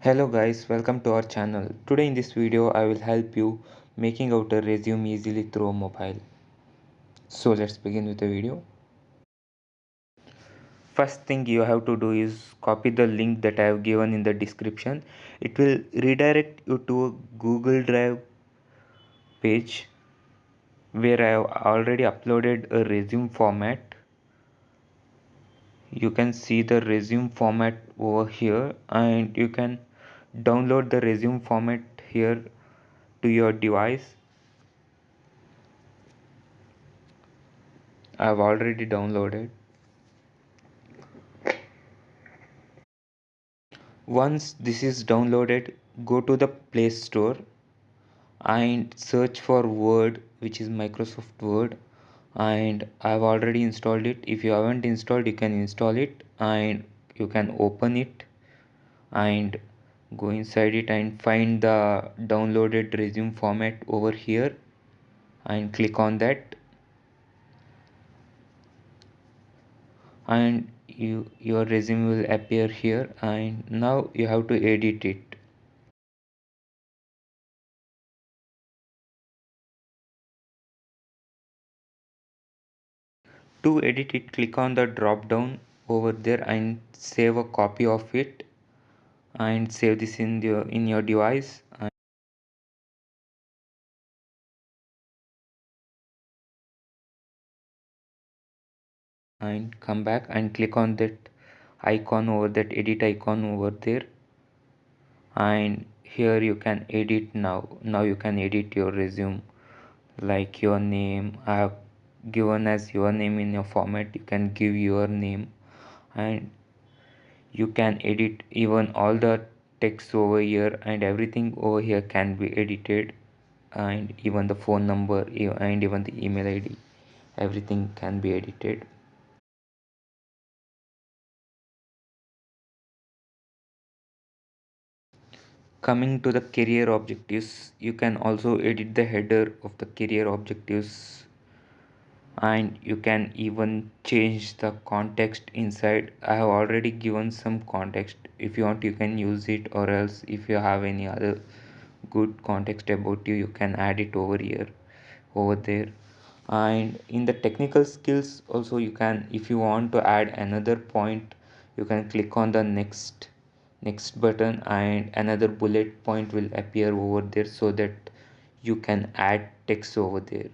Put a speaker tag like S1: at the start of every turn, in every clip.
S1: Hello guys, welcome to our channel. Today in this video I will help you making out a resume easily through mobile. So let's begin with the video. First thing you have to do is copy the link that I have given in the description. It will redirect you to a Google Drive page where I have already uploaded a resume format. You can see the resume format over here and you can download the resume format here to your device. I have already downloaded. Once this is downloaded, go to the Play Store and search for Word, which is Microsoft Word, and I've already installed it. If you haven't installed, you can install it and you can open it and go inside it and find the downloaded resume format over here and click on that, and your resume will appear here, and now you have to edit it. To edit it, click on the drop down over there and save a copy of it and save this in your device, and come back and click on that icon over that edit icon over there, and here you can edit. Now you can edit your resume, like your name. I have given as your name in your format. You can give your name, and you can edit even all the text over here, and everything over here can be edited, and even the phone number and even the email id, everything can be edited. Coming to the career objectives, you can also edit the header of the career objectives, and you can even change the context inside. I have already given some context. If you want, you can use it, or else if you have any other good context about you, you can add it over here, over there. And in the technical skills also, you can, if you want to add another point, you can click on the next button and another bullet point will appear over there, so that you can add text over there.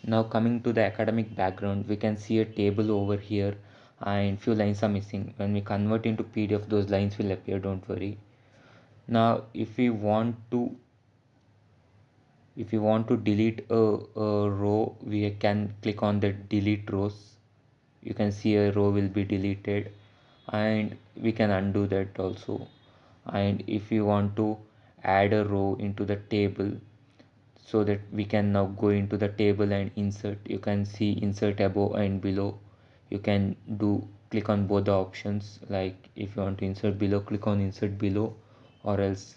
S1: Now coming to the academic background, we can see a table over here and few lines are missing. When we convert into PDF, those lines will appear, don't worry. Now if you want to delete a row, we can click on the delete rows. You can see a row will be deleted, and we can undo that also. And if you want to add a row into the table, so that we can now go into the table and insert, you can see insert above and below. You can do click on both the options, like if you want to insert below, click on insert below, or else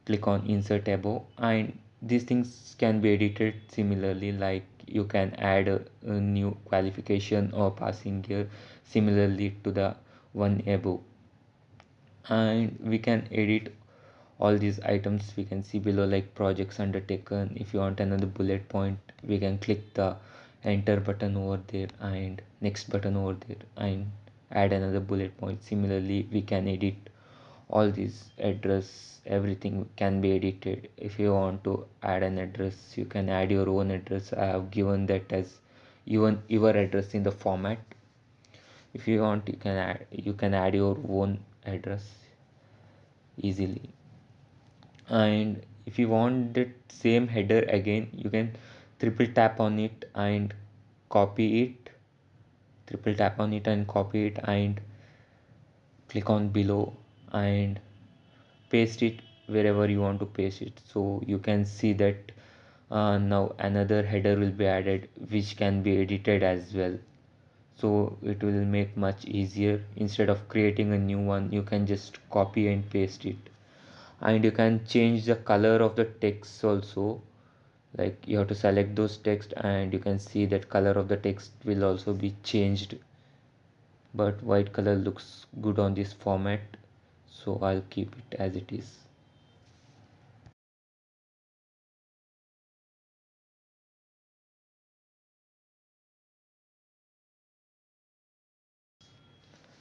S1: click on insert above. And these things can be edited similarly, like you can add a new qualification or passing year similarly to the one above, and we can edit all these items we can see below, like projects undertaken. If you want another bullet point, we can click the enter button over there and next button over there and add another bullet point. Similarly, we can edit all these address, everything can be edited. If you want to add an address, you can add your own address. I have given that as even your address in the format. If you want, you can add your own address easily. And if you want that same header again, you can triple tap on it and copy it, triple tap on it and copy it, and click on below and paste it wherever you want to paste it. So you can see that now another header will be added, which can be edited as well. So it will make much easier. Instead of creating a new one, you can just copy and paste it. And you can change the color of the text also. Like you have to select those text, and you can see that color of the text will also be changed, but white color looks good on this format, so I'll keep it as it is.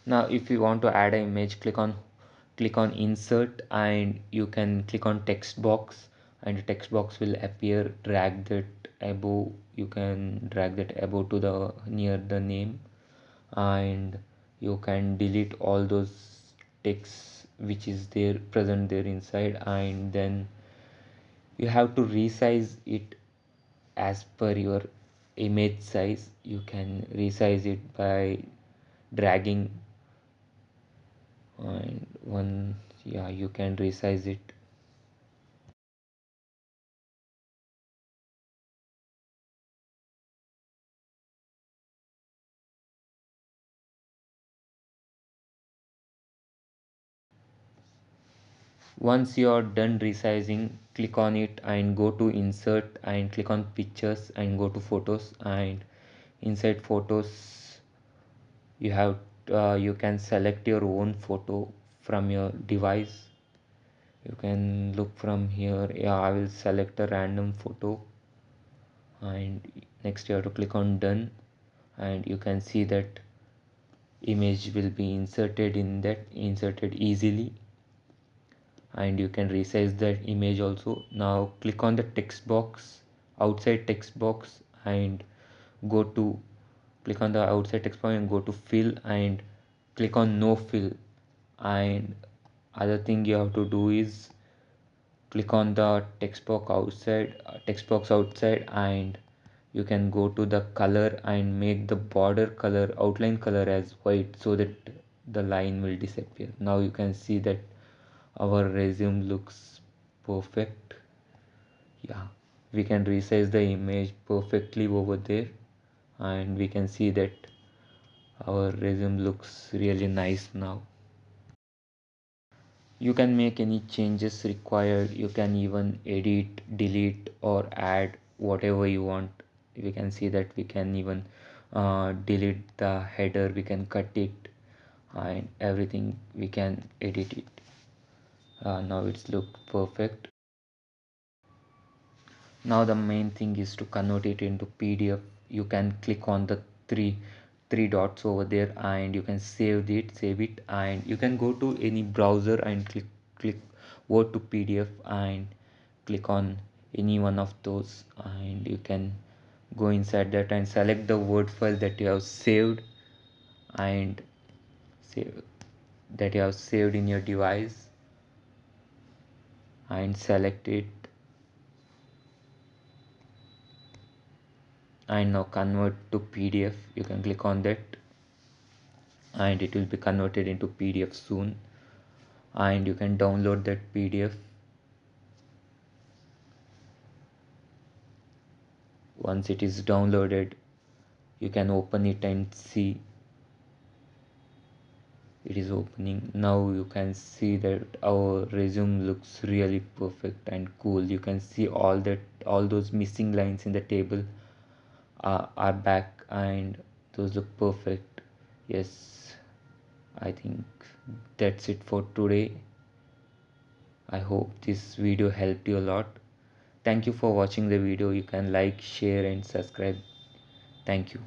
S1: Now if you want to add an image, click on insert, and you can click on text box, and the text box will appear. Drag that above, you can drag that above to the near the name, and you can delete all those text which is there present there inside, and then you have to resize it as per your image size. You can resize it by dragging, and one, yeah, you can resize it. Once you are done resizing, click on it and go to insert and click on pictures and go to photos, and inside photos you have you can select your own photo from your device. You can look from here. Yeah, I will select a random photo, and next you have to click on done, and you can see that image will be inserted easily, and you can resize that image also. Now click on the text box, outside text box, and go to click on the outside text box and go to fill and click on no fill. And other thing you have to do is click on the text box outside, and you can go to the color and make the border color, outline color as white, so that the line will disappear. Now you can see that our resume looks perfect. Yeah, we can resize the image perfectly over there, and we can see that our resume looks really nice now. You can make any changes required. You can even edit, delete, or add whatever you want. We can see that we can even delete the header, we can cut it, and everything we can edit it. Now it's look perfect. Now the main thing is to convert it into PDF. You can click on the three dots over there, and you can save it, and you can go to any browser and click Word to PDF, and click on any one of those, and you can go inside that and select the Word file that you have saved, and save that you have saved in your device, and select it, and now convert to PDF. You can click on that, and it will be converted into PDF soon, and you can download that PDF. Once it is downloaded, you can open it and see it is opening. Now you can see that our resume looks really perfect and cool. You can see all those missing lines in the table are back, and those look perfect. Yes, I think that's it for today. I hope this video helped you a lot. Thank you for watching the video. You can like, share, and subscribe. Thank you.